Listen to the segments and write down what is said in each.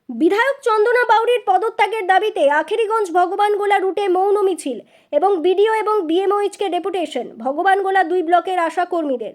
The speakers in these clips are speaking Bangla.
বিধায়ক চন্দনা বাউরির পদত্যাগের দাবিতে আখেরিগঞ্জ ভগবানগোলা রুটে মৌন মিছিল এবং বিডিও এবং বিএমওএইচকে ডেপুটেশন ভগবানগোলা 2 ব্লকের আশা কর্মীদের।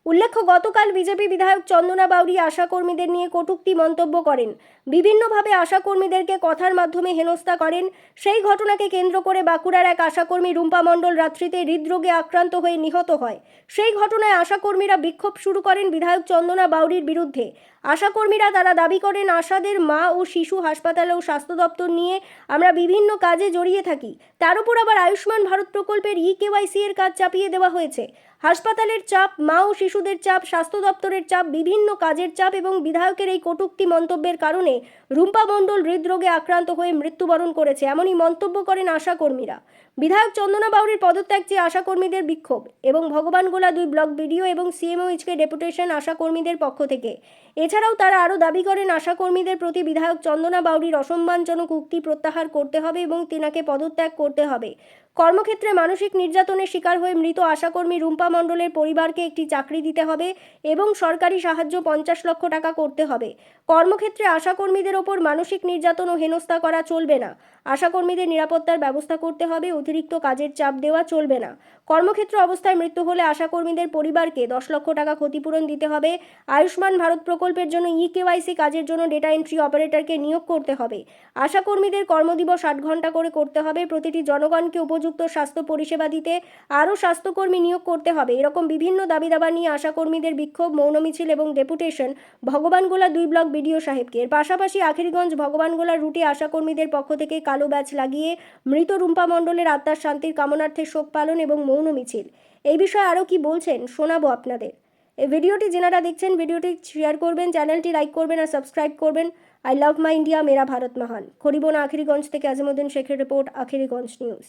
উল্লেখ্য, গতকাল বিজেপি বিধায়ক চন্দনা বাউরি আশা কর্মীদের নিয়ে কটূক্তি মন্তব্য করেন, বিভিন্নভাবে আশা কর্মীদেরকে কথার মাধ্যমে হেনস্থা করেন। সেই ঘটনাকে কেন্দ্র করে বাঁকুড়ার এক আশাকর্মী রুম্পা মণ্ডল রাত্রিতে হৃদরোগে আক্রান্ত হয়ে নিহত হয়। সেই ঘটনায় আশাকর্মীরা বিক্ষোভ শুরু করেন বিধায়ক চন্দনা বাউরির বিরুদ্ধে। আশাকর্মীরা তারা দাবি করেন, আশাদের মা ও শিশু হাসপাতাল ও স্বাস্থ্য দপ্তর নিয়ে আমরা বিভিন্ন কাজে জড়িয়ে থাকি, তার উপর আবার আয়ুষ্মান ভারত প্রকল্পের ইকেওয়াইসি এর কাজ চাপিয়ে দেওয়া হয়েছে। হাসপাতালের চাপ, মা ও শিশুদের চাপ, স্বাস্থ্য দপ্তরের চাপ, বিভিন্ন কাজের চাপ এবং বিধায়কের এই কটূক্তি মন্তব্যের কারণে রুম্পা মণ্ডল হৃদরোগে আক্রান্ত হয়ে মৃত্যুবরণ করেছে, এমনই মন্তব্য করেন আশাকর্মীরা। বিধায়ক চন্দনা বাউরির পদত্যাগ চেয়ে আশাকর্মীদের বিক্ষোভ এবং ভগবানগোলা 2 ব্লক বিডিও এবং সিএমওএইচকে ডেপুটেশন আশাকর্মীদের পক্ষ থেকে। এছাড়াও তারা আরও দাবি করেন, আশাকর্মীদের প্রতি বিধায়ক চন্দনা বাউরির অসম্মানজনক উক্তি প্রত্যাহার করতে হবে এবং তিনাকে পদত্যাগ করতে হবে। কর্মক্ষেত্রে মানসিক নির্যাতনের শিকার হয়ে মৃত আশাকর্মী রুম্পা মণ্ডলের পরিবারকে একটি চাকরি দিতে হবে এবং সরকারি সাহায্য 50 লক্ষ টাকা করতে হবে। কর্মক্ষেত্রে আশাকর্মীদের ওপর মানসিক নির্যাতন ও হেনস্থা করা চলবে না। আশাকর্মীদের নিরাপত্তার ব্যবস্থা করতে হবে, অতিরিক্ত কাজের চাপ দেওয়া চলবে না। কর্মক্ষেত্র অবস্থায় মৃত্যু হলে আশাকর্মীদের পরিবারকে 10 লক্ষ টাকা ক্ষতিপূরণ দিতে হবে। আয়ুষ্মান ভারত প্রকল্পের জন্য ইকেওয়াইসি কাজের জন্য ডেটা এন্ট্রি অপারেটরকে নিয়োগ করতে হবে। আশাকর্মীদের কর্মদিবস 8 ঘন্টা করে করতে হবে। প্রতিটি জনগণকে উপযুক্ত স্বাস্থ্য পরিষেবা দিতে আরও স্বাস্থ্যকর্মী নিয়োগ করতে হবে। এরকম বিভিন্ন দাবি দাবা নিয়ে আশাকর্মীদের বিক্ষোভ, মৌন মিছিল এবং ডেপুটেশন ভগবানগোলা 2 ব্লক বিডিও সাহেবকে। এর পাশাপাশি আখেরিগঞ্জ ভগবানগোলার রুটে আশাকর্মীদের পক্ষ থেকে কালো ব্যাচ লাগিয়ে মৃত রুম্পা মণ্ডলের আত্মার শান্তির কামনার্থে শোক পালন এবং মৌন মিছিল। এই বিষয়ে আরও কি বলছেন শোনাবো আপনাদের। এই ভিডিওটি যারা দেখছেন ভিডিওটি শেয়ার করবেন, চ্যানেলটি লাইক করবেন আর সাবস্ক্রাইব করবেন। আই লাভ মাই ইন্ডিয়া, মেরা ভারত মহান। খরিবোনা আখেরিগঞ্জ থেকে আজিমুদ্দিন শেখের রিপোর্ট, আখেরিগঞ্জ নিউজ।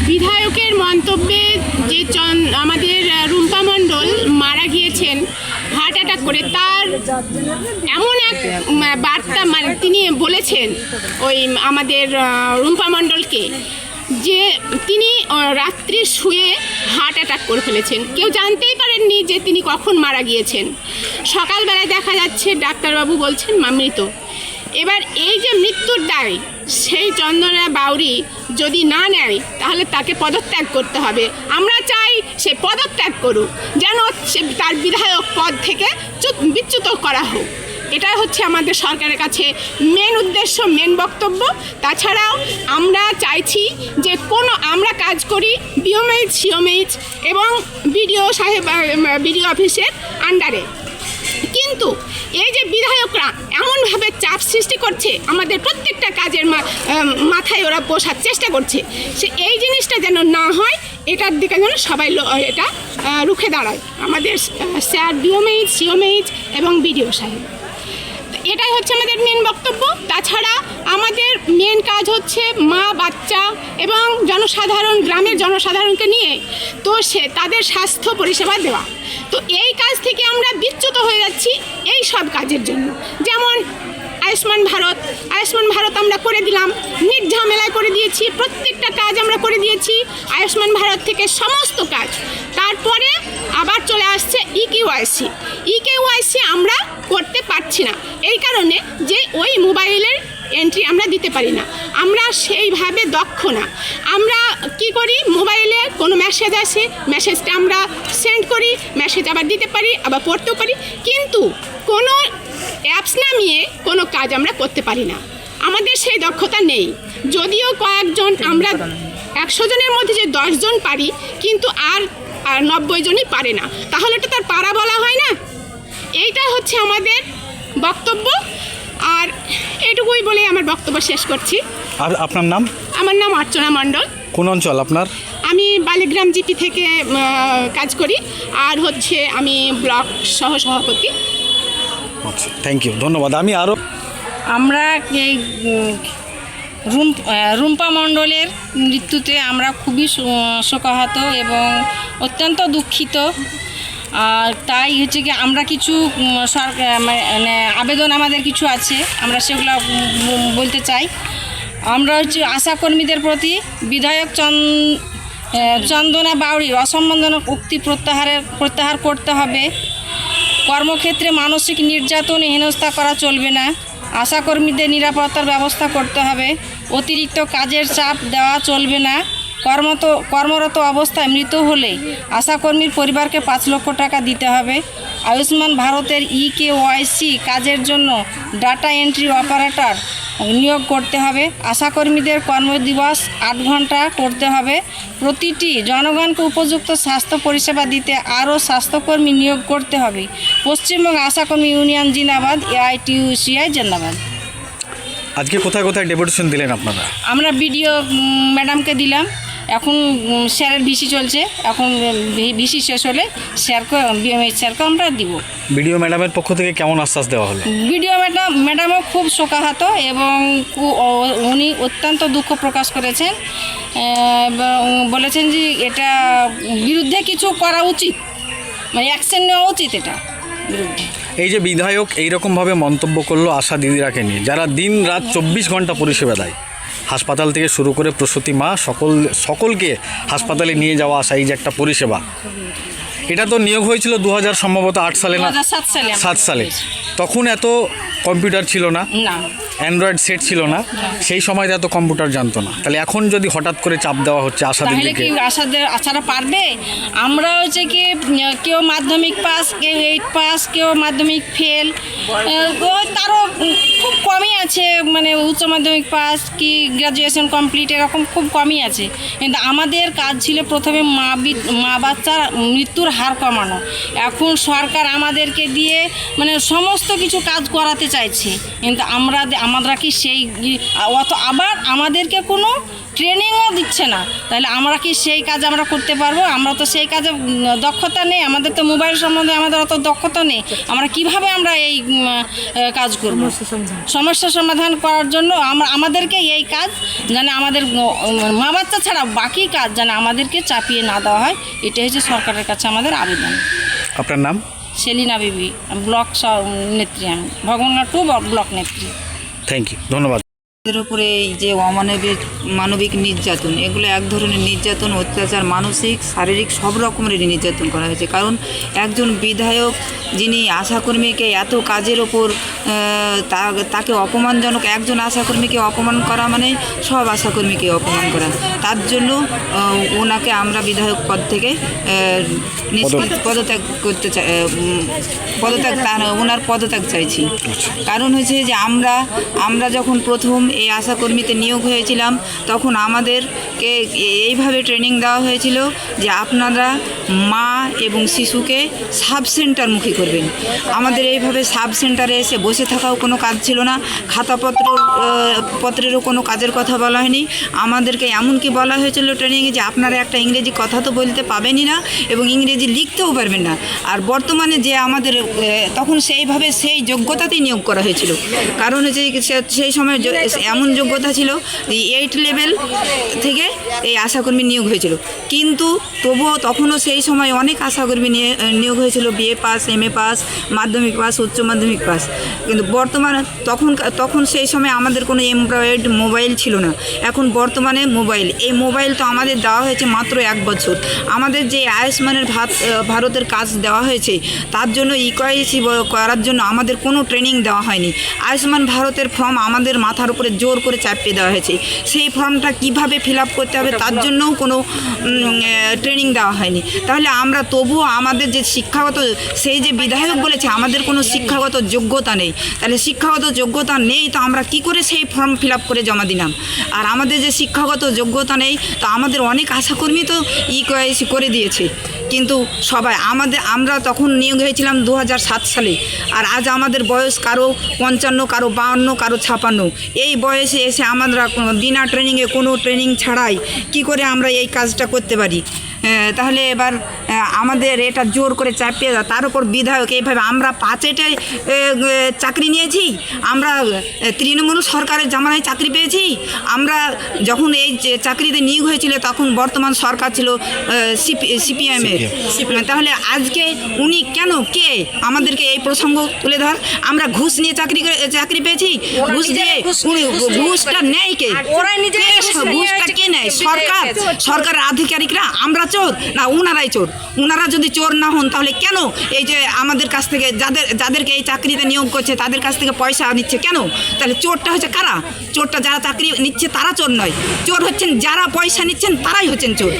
বিধায়কের মন্তব্যে যে আমাদের রুম্পা মণ্ডল মারা গিয়েছেন হার্ট অ্যাটাক করে, তার এমন এক বার্তা তিনি বলেছেন ওই আমাদের রুম্পা মণ্ডলকে যে তিনি রাত্রি শুয়ে হার্ট অ্যাটাক করে ফেলেছেন। কেউ জানতেই পারেননি যে তিনি কখন মারা গিয়েছেন। সকালবেলায় দেখা যাচ্ছে ডাক্তারবাবু বলছেন মৃত। এবার এই যে মৃত্যুর দায় সেই চন্দনা বাউরি যদি না নেয় তাহলে তাকে পদত্যাগ করতে হবে। আমরা চাই সে পদত্যাগ করুক, যেন সে তার বিধায়ক পদ থেকে বিচ্যুত করা হোক। এটাই হচ্ছে আমাদের সরকারের কাছে মেন উদ্দেশ্য, মেন বক্তব্য। তাছাড়াও আমরা চাইছি যে আমরা কাজ করি বিএমওএইচ, সিএমওএইচ এবং বিডিও অফিসের আন্ডারে, কিন্তু এই যে বিধায়করা এমনভাবে চাপ সৃষ্টি করছে, আমাদের প্রত্যেকটা কাজের মাথায় ওরা বসার চেষ্টা করছে, সে এই জিনিসটা যেন না হয়, এটার দিকে যেন সবাই এটা রুখে দাঁড়ায়, আমাদের স্যার বিএমওএইচ, সিএমওএইচ এবং বিডিও সাহেব। এটাই হচ্ছে আমাদের মেন বক্তব্য। তাছাড়া আমাদের মেন কাজ হচ্ছে মা, বাচ্চা এবং জনসাধারণ, গ্রামের জনসাধারণকে নিয়ে তো তাদের স্বাস্থ্য পরিষেবা দেওয়া। তো এই কাজ থেকে আমরা বিচ্যুত হয়ে যাচ্ছি এই সব কাজের জন্য। যেমন আয়ুষ্মান ভারত আমরা করে দিলাম, নির্ঝামেলায় করে দিয়েছি, প্রত্যেকটা কাজ আমরা করে দিয়েছি আয়ুষ্মান ভারত থেকে সমস্ত কাজ। তারপরে আবার চলে আসছে ইকেওয়াইসি আমরা করতে পারছি না, এই কারণে যে ওই মোবাইলের এন্ট্রি আমরা দিতে পারি না, আমরা সেইভাবে দক্ষ না। আমরা কি করি, মোবাইলে কোনো মেসেজ আসে, মেসেজটা আমরা সেন্ড করি, মেসেজ আবার দিতে পারি, আবার পড়তেও পারি, কিন্তু কোনো অ্যাপস নামিয়ে কোনো কাজ আমরা করতে পারি না। আমাদের সেই দক্ষতা নেই। যদিও কয়েকজন, আমরা 100 জনের মধ্যে যে 10 জন পারি, কিন্তু আর 90 জনই পারে না, তাহলে এটা তার পারা বলা হয় না। এইটা হচ্ছে আমাদের বক্তব্য, আর এটুকুই বলে আমার বক্তব্য শেষ করছি। আর আপনার নাম? আমার নাম অর্চনা মণ্ডল। কোন অঞ্চল আপনার? আমি বালিগ্রাম জিপি থেকে কাজ করি, আর হচ্ছে আমি ব্লক সহসভাপতি। আচ্ছা, থ্যাংক ইউ, ধন্যবাদ। আমরা এই রুম্পা মণ্ডলের মৃত্যুতে আমরা খুবই শোকাহত এবং অত্যন্ত দুঃখিত। আর তাই হচ্ছে কি আমরা কিছু মানে আবেদন আমাদের কিছু আছে, আমরা সেগুলো বলতে চাই। আমরা হচ্ছে আশাকর্মীদের প্রতি বিধায়ক চন্দনা বাউরির অসম্মানজনক উক্তি প্রত্যাহার করতে হবে। কর্মক্ষেত্রে মানসিক নির্যাতন, হেনস্থা করা চলবে না। আশাকর্মীদের নিরাপত্তার ব্যবস্থা করতে হবে। অতিরিক্ত কাজের চাপ দেওয়া চলবে না। কর্মরত অবস্থায় মৃত হলে আশাকর্মীর পরিবারকে 5 লক্ষ টাকা দিতে হবে। আয়ুষ্মান ভারতের EKYC কাজের জন্য ডাটা এন্ট্রি অপারেটর নিয়োগ করতে হবে। আশাকর্মীদের কর্মদিবস 8 ঘন্টা করতে হবে। প্রতিটি জনগণকে উপযুক্ত স্বাস্থ্য পরিষেবা দিতে আরও স্বাস্থ্যকর্মী নিয়োগ করতে হবে। পশ্চিমবঙ্গ আশাকর্মী ইউনিয়ন জিন্দাবাদ, AITUCI জিন্দাবাদ। আজকে কোথায় কোথায় ডেপুটেশন দিলেন আপনারা? আমরা বিডিও ম্যাডামকে দিলাম, এখন স্যারের ভিসি চলছে, এখন ভিসি শেষ হলে স্যারকে আমরা দিব। বিডিও ম্যাডামের পক্ষ থেকে কেমন আশ্বাস দেওয়া হলো? বিডিও ম্যাডামও খুব শোকাহত এবং উনি অত্যন্ত দুঃখ প্রকাশ করেছেন এবং বলেছেন যে এটা বিরুদ্ধে কিছু করা উচিত, মানে অ্যাকশন নেওয়া উচিত এটা বিরুদ্ধে। এই যে বিধায়ক এইরকমভাবে মন্তব্য করলো আশা দিদিরাকে নিয়ে, যারা দিন রাত 24 ঘন্টা পরিষেবা দেয়, হাসপাতাল থেকে শুরু করে প্রসূতি মা সকলকে হাসপাতালে নিয়ে যাওয়া আসা, এই যে একটা পরিষেবা, এটা তো নিয়োগ হয়েছিল 2000 সম্ভবত 8 সালে না 7 সালে। তখন এত কম্পিউটার ছিল না, অ্যান্ড্রয়েড সেট ছিল না, সেই সময় এত কম্পিউটার জানতো না। তাহলে এখন যদি হঠাৎ করে চাপ দেওয়া হচ্ছে আশাদিদিকে, আশারা পারবে? আমরা হচ্ছে কি কেউ মাধ্যমিক পাস, কেউ 8 পাস, কেউ মাধ্যমিক ফেল, তারও খুব কমই আছে, মানে উচ্চ মাধ্যমিক পাস কি গ্রাজুয়েশন কমপ্লিট এরকম খুব কমই আছে। কিন্তু আমাদের কাজ ছিল প্রথমে মা বাচ্চার মৃত্যুর হার কমানো। এখন সরকার আমাদেরকে দিয়ে মানে সমস্ত কিছু কাজ করাতে চাইছে, কিন্তু আমরা কি সেই আবার আমাদেরকে কোনো ট্রেনিংও দিচ্ছে না। তাহলে আমরা কি সেই কাজ আমরা করতে পারবো? আমরা তো সেই কাজে দক্ষতা নেই, আমাদের তো মোবাইল সম্বন্ধে আমাদের অত দক্ষতা নেই। আমরা কিভাবে আমরা এই কাজ করব? সমস্যা সমাধান করার জন্য আমাদেরকে এই কাজ যেন আমাদের মা বাচ্চা ছাড়া বাকি কাজ যেন আমাদেরকে চাপিয়ে না দেওয়া হয়, এটাই হচ্ছে সরকারের কাছে আমাদের আবেদন। আপনার নাম? সেলিনা বিবি, ব্লক নেত্রী, আমি ভগবানগড় 2 ব্লক নেত্রী। থ্যাংক ইউ, ধন্যবাদ। এর উপরে এই যে মানবিক নির্যাতন, এগুলো এক ধরনের নির্যাতন, অত্যাচার, মানসিক শারীরিক সব রকমের নির্যাতন করা হয়েছে। কারণ একজন বিধায়ক যিনি আশাকর্মীকে এত কাজের ওপর তাকে অপমানজনক, একজন আশাকর্মীকে অপমান করা মানে সব আশাকর্মীকে অপমান করা। তার জন্য ওনাকে আমরা বিধায়ক পদ থেকে পদত্যাগ করতে চাই, ওনার পদত্যাগ চাইছি। কারণ হচ্ছে যে আমরা যখন প্রথম এই আশাকর্মীতে নিয়োগ হয়েছিলাম তখন আমাদেরকে এইভাবে ট্রেনিং দেওয়া হয়েছিল যে আপনারা মা এবং শিশুকে সাব সেন্টারমুখী করবেন। আমাদের এইভাবে সাব সেন্টারে এসে বসে থাকাও কোনো কাজ ছিল না, খাতাপত্রেরও কোনো কাজের কথা বলা হয়নি। আমাদেরকে এমনকি বলা হয়েছিল ট্রেনিংয়ে যে আপনারা একটা ইংরেজি কথা তো বলতে পাবেনই না এবং ইংরেজি লিখতেও পারবেন না। আর বর্তমানে যে আমাদের তখন সেইভাবে সেই যোগ্যতাতেই নিয়োগ করা হয়েছিল। কারণ হচ্ছে সেই সময় এমন যোগ্যতা ছিল যে 8 লেভেল থেকে এই আশাকর্মী নিয়োগ হয়েছিল। কিন্তু তবুও তখনও সেই সময় অনেক আশাকর্মী নিয়োগ হয়েছিল BA পাস, MA পাস, মাধ্যমিক পাস, উচ্চ মাধ্যমিক পাস। কিন্তু বর্তমানে তখন সেই সময় আমাদের কোনো এমপ্লয়েড মোবাইল ছিল না। এখন বর্তমানে মোবাইল, এই মোবাইল তো আমাদের দেওয়া হয়েছে মাত্র 1 বছর। আমাদের যে আয়ুষ্মানের ভারতের কাজ দেওয়া হয়েছে তার জন্য EKYC করার জন্য আমাদের কোনো ট্রেনিং দেওয়া হয়নি। আয়ুষ্মান ভারতের ফর্ম আমাদের মাথার উপরে জোর করে চাপিয়ে দেওয়া হয়েছে। সেই ফর্মটা কিভাবে ফিল আপ করতে হবে তার জন্যও কোনো ট্রেনিং দেওয়া হয়নি। তাহলে আমরা তবুও আমাদের যে শিক্ষাগত, সেই যে বিধায়ক বলেছে আমাদের কোনো শিক্ষাগত যোগ্যতা নেই, তাহলে শিক্ষাগত যোগ্যতা নেই তো আমরা কি করে সেই ফর্ম ফিল আপ করে জমা দিলাম? আর আমাদের যে শিক্ষাগত যোগ্যতা নেই তো আমাদের অনেক আশাকর্মী তো EKYC করে দিয়েছে, কিন্তু সবাই আমরা তখন নিয়োগ হয়েছিলাম 2007 সালে। আর আজ আমাদের বয়স কারো 55, কারো 52, কারো 56। এই বয়সে এসে আমরা বিনা ট্রেনিংয়ে, কোনো ট্রেনিং ছাড়াই কি করে আমরা এই কাজটা করতে পারি? তাহলে এবার আমাদের এটা জোর করে চাপিয়ে দেওয়া, তার উপর বিধায়ক এইভাবে। আমরা 5 চাকরি নিয়েছি, আমরা তৃণমূল সরকারের জামানায় চাকরি পেয়েছি। আমরা যখন এই চাকরিতে নিয়োগ হয়েছিল তখন বর্তমান সরকার ছিল CPM-এর। তাহলে আজকে উনি কে আমাদেরকে এই প্রসঙ্গ তুলে ধর? আমরা ঘুষ নিয়ে চাকরি পেয়েছি, ঘুষ দিয়ে ঘুষটা নেয় কে? ঘুষটা কে নেয়? সরকারের আধিকারিকরা। আমরা চোর না উনারাই চোর? উনারা যদি চোর না হন তাহলে কেন এই যে আমাদের কাছ থেকে যাদেরকে এই চাকরিতে নিয়োগ করছে তাদের কাছ থেকে পয়সা নিচ্ছে কেন? তাহলে চোরটা হচ্ছে কারা? চোরটা যারা চাকরি নিচ্ছে তারা চোর নয়, চোর হচ্ছেন যারা পয়সা নিচ্ছেন তারাই হচ্ছেন চোর।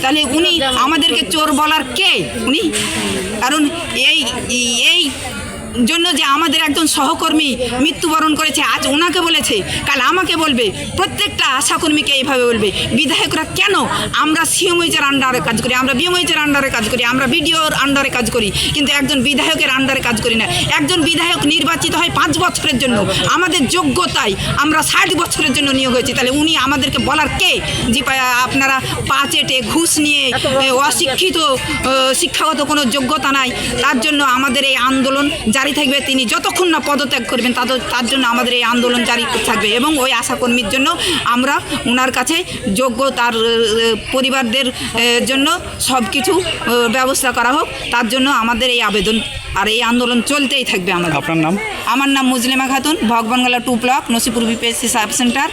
তাহলে উনি আমাদেরকে চোর বলার কে উনি? কারণ এই জন্য যে আমাদের একজন সহকর্মী মৃত্যুবরণ করেছে, আজ ওনাকে বলেছে, কাল আমাকে বলবে, প্রত্যেকটা আশাকর্মীকে এইভাবে বলবে। বিধায়করা কেন? আমরা সিএমওইচের আন্ডারে কাজ করি, আমরা বিএমওইচের আন্ডারে কাজ করি, আমরা বিডিওর আন্ডারে কাজ করি, কিন্তু একজন বিধায়কের আন্ডারে কাজ করি না। একজন বিধায়ক নির্বাচিত হয় 5 বছরের জন্য, আমাদের যোগ্যতায় আমরা 60 বছরের জন্য নিয়োগ হয়েছি। তাহলে উনি আমাদেরকে বলার কে যে আপনারা পা চেটে ঘুষ নিয়ে অশিক্ষিত, শিক্ষাগত কোনো যোগ্যতা নাই, তার জন্য আমাদের এই আন্দোলন জারি থাকবে। তিনি যতক্ষণ না পদত্যাগ করবেন তার জন্য আমাদের এই আন্দোলন জারি থাকবে। এবং ওই আশাকর্মীর জন্য আমরা ওনার কাছে যোগ্য, তার পরিবারদের জন্য সব কিছু ব্যবস্থা করা হোক, তার জন্য আমাদের এই আবেদন আর এই আন্দোলন চলতেই থাকবে। আপনার নাম? আমার নাম Mujlima Khatun, Bhagwangola 2 block, Nasipur BPSC sub centre.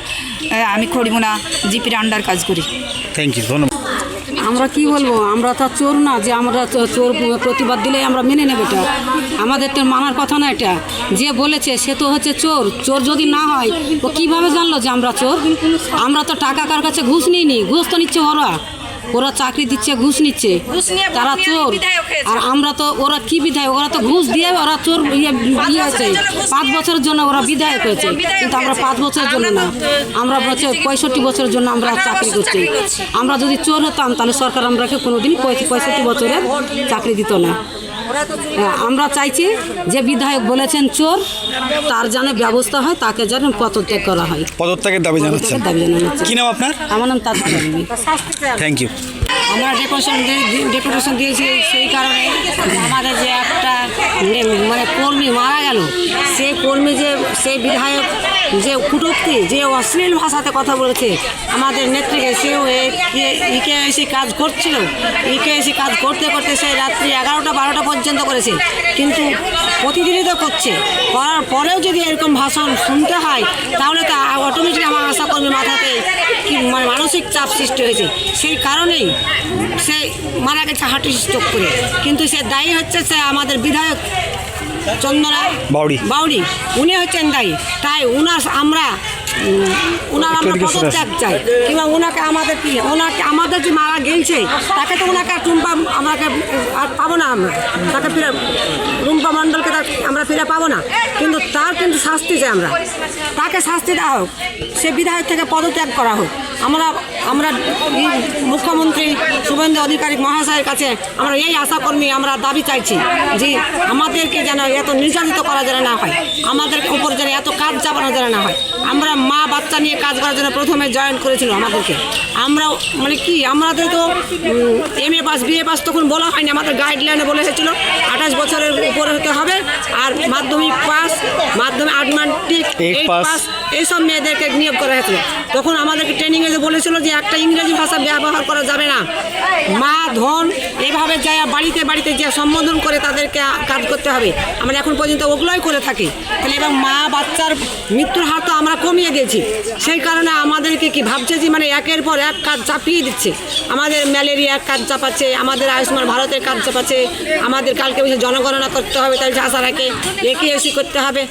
আমি খড়িমোনা জিপির আন্ডার কাজ করি। থ্যাংক ইউ, ধন্যবাদ। আমরা কি বলবো, আমরা তো চোর না যে আমরা চোর প্রতিবাদ দিলেই আমরা মেনে নেব। এটা আমাদের তো মানার কথা না। এটা যে বলেছে সে তো হচ্ছে চোর। চোর যদি না হয় ও কীভাবে জানলো যে আমরা চোর? আমরা তো টাকা কার কাছে ঘুষ নিইনি, ঘুষ তো নিচ্ছে ওরা চাকরি দিচ্ছে, ঘুষ নিচ্ছে, তারা চোর। আর আমরা তো, ওরা কি বিধায়ক? ওরা তো ঘুষ দিয়ে ওরা চোর হয়েছে। 5 বছরের জন্য ওরা বিধায়ক হয়েছে, কিন্তু আমরা 5 বছরের জন্য না, আমরা 65 বছরের জন্য আমরা চাকরি করছি। আমরা যদি চোর হতাম তাহলে সরকার আমরাকে কোনোদিন 65 বছরের চাকরি দিত না। আমরা চাইছি যে বিধায়ক বলেছেন চোর, তার যেন ব্যবস্থা হয়, তাকে যেন পদত্যাগ করা হয়। পদত্যাগের দাবি জানাচ্ছেন? দাবি জানাচ্ছি। কি নাম আপনার? আমার নাম তার। Thank you. আমরা ডেপুটেশন দিয়েছি সেই কারণে আমাদের যে একটা কর্মী মারা গেল, সেই কর্মী যে সেই বিধায়ক যে কুটুক্তি, যে অশ্লীল ভাষাতে কথা বলেছে আমাদের নেত্রীকে, সেও ইকে এসে কাজ করছিল, ইকে এসে কাজ করতে করতে সেই রাত্রি 11টা-12টা পর্যন্ত করেছে। কিন্তু প্রতিদিনই তো করছে, করার পরেও যদি এরকম ভাষণ শুনতে হয় তাহলে তো অটোমেটিক আমার আশাকর্মী মাথাতে মানসিক চাপ সৃষ্টি হয়েছে। সেই কারণেই সে মারা গেছে হার্ট স্ট্রোক করে। কিন্তু সে দায়ী হচ্ছে সে আমাদের বিধায়ক চন্দনা বাউরি, উনি হচ্ছেন দায়ী। তাই আমরা পদত্যাগ চাই, কিংবা ওনাকে আমাদের যে মারা গেছে তাকে তো ওনাকে টুম্পা আমাকে আর পাবো না, আমরা তাকে ফিরে রুম্পা মণ্ডলকে আমরা ফিরে পাবো না। কিন্তু তার কিন্তু শাস্তি চাই, আমরা তাকে শাস্তি দেওয়া হোক, সে বিধায়ক থেকে পদত্যাগ করা হোক। আমরা মুখ্যমন্ত্রী শুভেন্দু অধিকারী মহাশয়ের কাছে আমরা এই আশাকর্মী আমরা দাবি চাইছি যে আমাদেরকে যেন এত নির্যাতিত করা যেন না হয়, আমাদের উপর যেন এত কাজ চাপানো যেন না হয়। আমরা মা বাচ্চা নিয়ে কাজ করার জন্য প্রথমে জয়েন করেছিল আমাদেরকে। আমরা আমাদের তো MA পাস BA পাস তখন বলা হয়নি, আমাদের গাইডলাইনে বলে হয়েছিল 28 বছরের উপরে হতে হবে, আর মাধ্যমিক পাস, মাধ্যমিক আর্থমেটিক 8 পাস এইসব মেয়েদেরকে নিয়োগ করা হয়েছিল। তখন আমাদেরকে ট্রেনিংয়ে বলেছিল যে একটা ইংরেজি ভাষা ব্যবহার করা যাবে না, মা ধন এইভাবে যায় বাড়িতে বাড়িতে যে সম্বোধন করে তাদেরকে কাজ করতে হবে। আমরা এখন পর্যন্ত ওগুলোই করে থাকি। তাহলে এবং মা বাচ্চার মৃত্যুর হার তো আমরা কমিয়ে দিয়েছি। সেই কারণে আমাদেরকে কি ভাবছে যে একের পর এক কাজ চাপিয়ে দিচ্ছে। আমাদের ম্যালেরিয়ার কাজ চাপাচ্ছে, আমাদের আয়ুষ্মান ভারতের কাজ চাপাচ্ছে, আমাদের কালকে বসে জনগণনা করতে হবে, তাই আশা রাখে AKSC করতে হবে,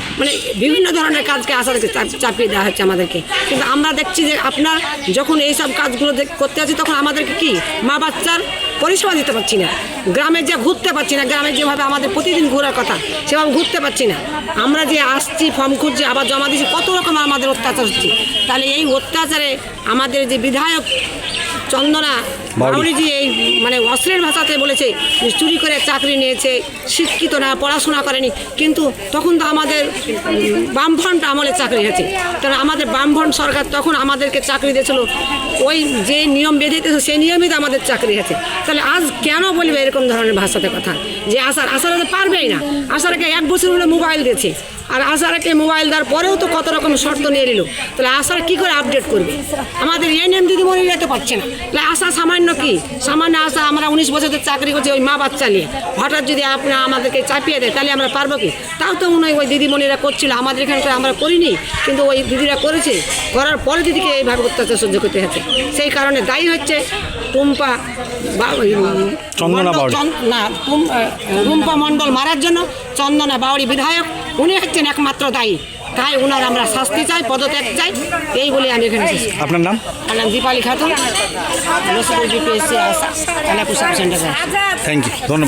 বিভিন্ন ধরনের কাজকে আশা রেখে চাপিয়ে দেওয়া হচ্ছে আমাদেরকে। কিন্তু আমরা দেখছি যে আপনার যখন এইসব কাজগুলো করতে আছি তখন আমাদেরকে কি মা বাচ্চার পরিষেবা দিতে পারছি না, গ্রামে যে ঘুরতে পারছি না, গ্রামে যেভাবে আমাদের প্রতিদিন ঘোরার কথা সেভাবে ঘুরতে পারছি না। আমরা যে আসছি ফর্ম খুঁজছি আবার জমা দিচ্ছি, কত রকম আমাদের অত্যাচার হচ্ছে। তাহলে এই অত্যাচারে আমাদের যে বিধায়ক চন্দনা বাউরি যে এই অশ্লীল ভাষাতে বলেছে চুরি করে চাকরি নিয়েছে, শিক্ষিত না, পড়াশোনা করেনি, কিন্তু তখন তো আমাদের বামফ্রন্ট আমলে চাকরি হয়েছে। কারণ আমাদের বামফ্রন্ট সরকার তখন আমাদেরকে চাকরি দিয়েছিল, ওই যে নিয়ম বেঁধে দিয়েছে সেই নিয়মিত আমাদের চাকরি হয়েছে। তাহলে আজ কেন বলবে এরকম ধরনের ভাষাতে কথা যে আশারা তো পারবেই না। আশারাকে 1 বছর হলে মোবাইল দিয়েছে, আর আশারাকে মোবাইল দেওয়ার পরেও তো কত রকম শর্ত নিয়ে নিল, তাহলে আশারা কী করে আপডেট করবে? আমাদের এনএম দিদিমণিরা তো পাচ্ছে না, তাহলে আশা সামান্য কি? সামান্য আশা, আমরা 19 বছরের চাকরি করছি ওই মা বাচ্চা নিয়ে, হঠাৎ যদি আপনারা আমাদেরকে চাপিয়ে দেয় তাহলে আমরা পারবো কি? তাও তো মনে হয় ওই দিদিমণিরা করছিল, আমাদের এখানকার আমরা করিনি, কিন্তু ওই দিদিরা করেছে, করার পরে দিদিকে এইভাবে অত্যাচার সহ্য করতে হচ্ছে। সেই কারণে দায়ী হচ্ছে টুম্পা চন্দনা বাউড়ি। রুম্পা মণ্ডল মারার জন্য চন্দনা বাউড়ি বিধায়ক, উনি হচ্ছেন একমাত্র দায়ী। তাই ওনার আমরা শাস্তি চাই, পদত্যাগ চাই, এই বলে আমি এখানে এসেছি। আপনার নাম? আমার নাম Dipali Khatun, Nasipur BPSC Kalapur sub centre. Thank you, ধন্যবাদ।